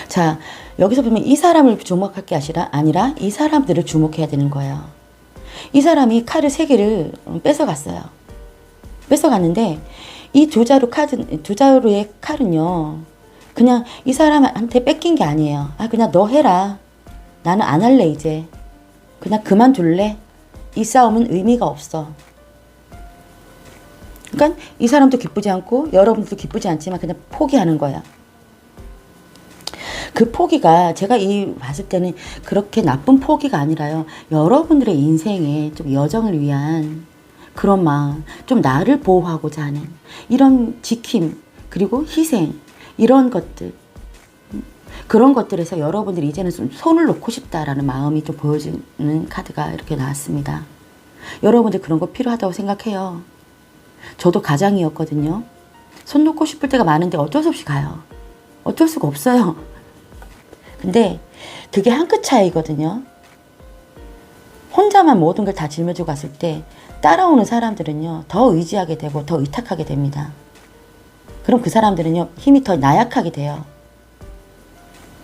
자, 여기서 보면 이 사람을 주목할 게 아니라 이 사람들을 주목해야 되는 거예요. 이 사람이 칼을 3개를 뺏어갔어요. 뺏어갔는데 이 두 자루의 칼은요. 그냥 이 사람한테 뺏긴 게 아니에요. 그냥 너 해라. 나는 안 할래 이제. 그냥 그만둘래. 이 싸움은 의미가 없어. 그러니까 이 사람도 기쁘지 않고 여러분들도 기쁘지 않지만 그냥 포기하는 거야. 그 포기가 제가 봤을 때는 그렇게 나쁜 포기가 아니라요. 여러분들의 인생에 좀 여정을 위한 그런 마음, 좀 나를 보호하고자 하는 이런 지킴, 그리고 희생, 이런 것들, 그런 것들에서 여러분들이 이제는 좀 손을 놓고 싶다라는 마음이 좀 보여지는 카드가 이렇게 나왔습니다. 여러분들 그런 거 필요하다고 생각해요. 저도 가장이었거든요. 손 놓고 싶을 때가 많은데 어쩔 수 없이 가요. 어쩔 수가 없어요. 근데 그게 한 끗 차이거든요. 혼자만 모든 걸 다 짊어지고 갔을 때 따라오는 사람들은요, 더 의지하게 되고 더 의탁하게 됩니다. 그럼 그 사람들은요, 힘이 더 나약하게 돼요.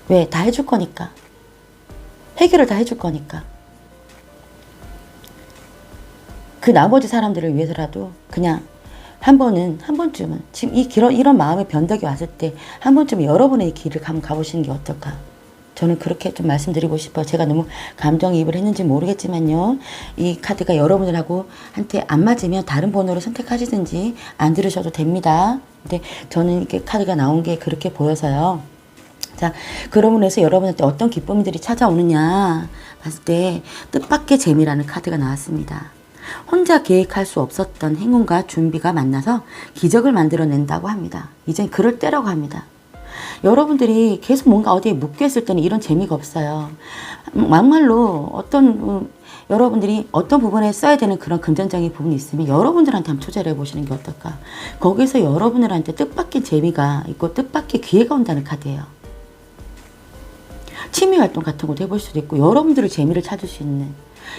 왜? 다 해줄 거니까. 해결을 다 해줄 거니까. 그 나머지 사람들을 위해서라도 그냥 한 번쯤은, 지금 이런 마음의 변덕이 왔을 때 한 번쯤 여러분의 길을 한번 가보시는 게 어떨까? 저는 그렇게 좀 말씀드리고 싶어요. 제가 너무 감정이입을 했는지 모르겠지만요. 이 카드가 여러분들하고 한테 안 맞으면 다른 번호를 선택하시든지 안 들으셔도 됩니다. 근데 저는 이렇게 카드가 나온 게 그렇게 보여서요. 자, 그러면 해서 여러분한테 어떤 기쁨들이 찾아오느냐 봤을 때 뜻밖의 재미라는 카드가 나왔습니다. 혼자 계획할 수 없었던 행운과 준비가 만나서 기적을 만들어낸다고 합니다. 이젠 그럴 때라고 합니다. 여러분들이 계속 뭔가 어디에 묶여있을 때는 이런 재미가 없어요. 막말로 여러분들이 어떤 부분에 써야 되는 그런 금전적인 부분이 있으면 여러분들한테 한번 투자를 해보시는 게 어떨까. 거기서 여러분들한테 뜻밖의 재미가 있고 뜻밖의 기회가 온다는 카드예요. 취미활동 같은 것도 해볼 수도 있고 여러분들의 재미를 찾을 수 있는,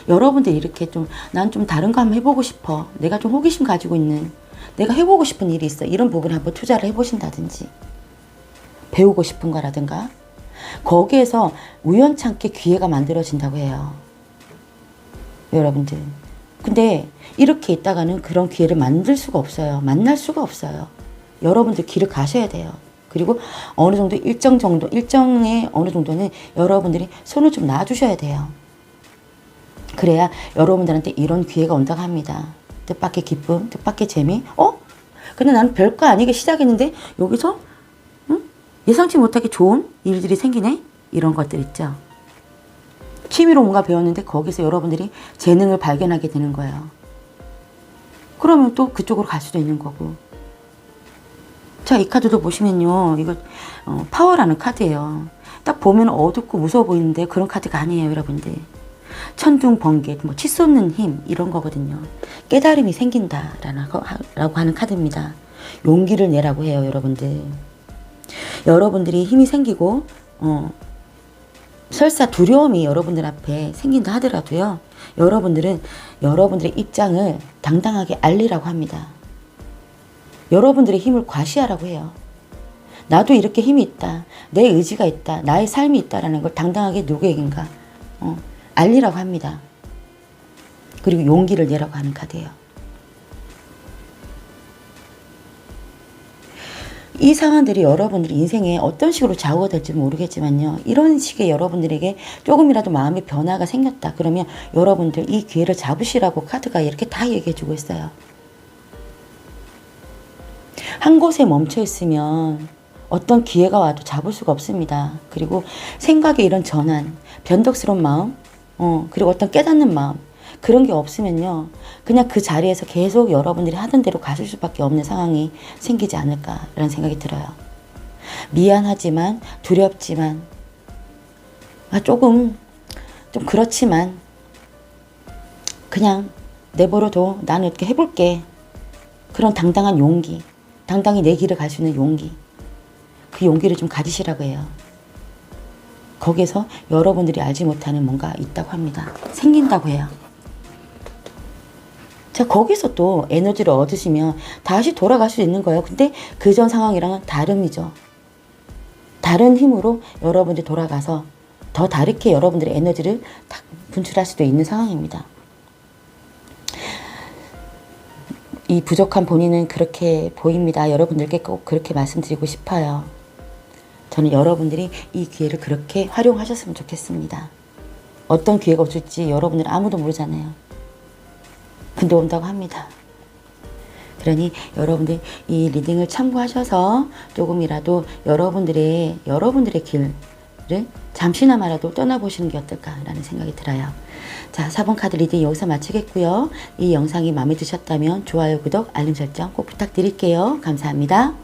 여러분들이 이렇게 난 좀 다른 거 한번 해보고 싶어, 내가 좀 호기심 가지고 있는, 내가 해보고 싶은 일이 있어, 이런 부분에 한번 투자를 해보신다든지 배우고 싶은 거라든가 거기에서 우연찮게 기회가 만들어진다고 해요. 여러분들. 근데 이렇게 있다가는 그런 기회를 만들 수가 없어요. 만날 수가 없어요. 여러분들 길을 가셔야 돼요. 그리고 어느 정도 일정의 어느 정도는 여러분들이 손을 좀 놔주셔야 돼요. 그래야 여러분들한테 이런 기회가 온다고 합니다. 뜻밖의 기쁨, 뜻밖의 재미. 근데 나는 별거 아니게 시작했는데 여기서 예상치 못하게 좋은 일들이 생기네? 이런 것들 있죠. 취미로 뭔가 배웠는데 거기서 여러분들이 재능을 발견하게 되는 거예요. 그러면 또 그쪽으로 갈 수도 있는 거고. 자, 이 카드도 보시면요. 이거 파워라는 카드예요. 딱 보면 어둡고 무서워 보이는데 그런 카드가 아니에요, 여러분들. 천둥, 번개, 치솟는 힘 이런 거거든요. 깨달음이 생긴다라고 하는 카드입니다. 용기를 내라고 해요, 여러분들. 여러분들이 힘이 생기고 설사 두려움이 여러분들 앞에 생긴다 하더라도요. 여러분들은 여러분들의 입장을 당당하게 알리라고 합니다. 여러분들의 힘을 과시하라고 해요. 나도 이렇게 힘이 있다. 내 의지가 있다. 나의 삶이 있다라는 걸 당당하게 누구에겐가 알리라고 합니다. 그리고 용기를 내라고 하는 카드예요. 이 상황들이 여러분들 인생에 어떤 식으로 좌우가 될지 모르겠지만요. 이런 식의 여러분들에게 조금이라도 마음의 변화가 생겼다. 그러면 여러분들 이 기회를 잡으시라고 카드가 이렇게 다 얘기해주고 있어요. 한 곳에 멈춰 있으면 어떤 기회가 와도 잡을 수가 없습니다. 그리고 생각의 이런 전환, 변덕스러운 마음, 그리고 어떤 깨닫는 마음, 그런 게 없으면요. 그냥 그 자리에서 계속 여러분들이 하던 대로 가실 수밖에 없는 상황이 생기지 않을까라는 생각이 들어요. 미안하지만, 두렵지만, 조금 좀 그렇지만 그냥 내버려둬. 나는 이렇게 해볼게. 그런 당당한 용기, 당당히 내 길을 갈 수 있는 용기, 그 용기를 좀 가지시라고 해요. 거기에서 여러분들이 알지 못하는 뭔가 있다고 합니다. 생긴다고 해요. 자, 거기서 또 에너지를 얻으시면 다시 돌아갈 수 있는 거예요. 근데 그전 상황이랑은 다름이죠. 다른 힘으로 여러분들이 돌아가서 더 다르게 여러분들의 에너지를 분출할 수도 있는 상황입니다. 이 부족한 본인은 그렇게 보입니다. 여러분들께 꼭 그렇게 말씀드리고 싶어요. 저는 여러분들이 이 기회를 그렇게 활용하셨으면 좋겠습니다. 어떤 기회가 올지 여러분들은 아무도 모르잖아요. 근데 온다고 합니다. 그러니 여러분들 이 리딩을 참고하셔서 조금이라도 여러분들의 길을 일을 잠시나마라도 떠나보시는 게 어떨까라는 생각이 들어요. 자, 4번 카드 리딩 여기서 마치겠고요. 이 영상이 마음에 드셨다면 좋아요, 구독, 알림 설정 꼭 부탁드릴게요. 감사합니다.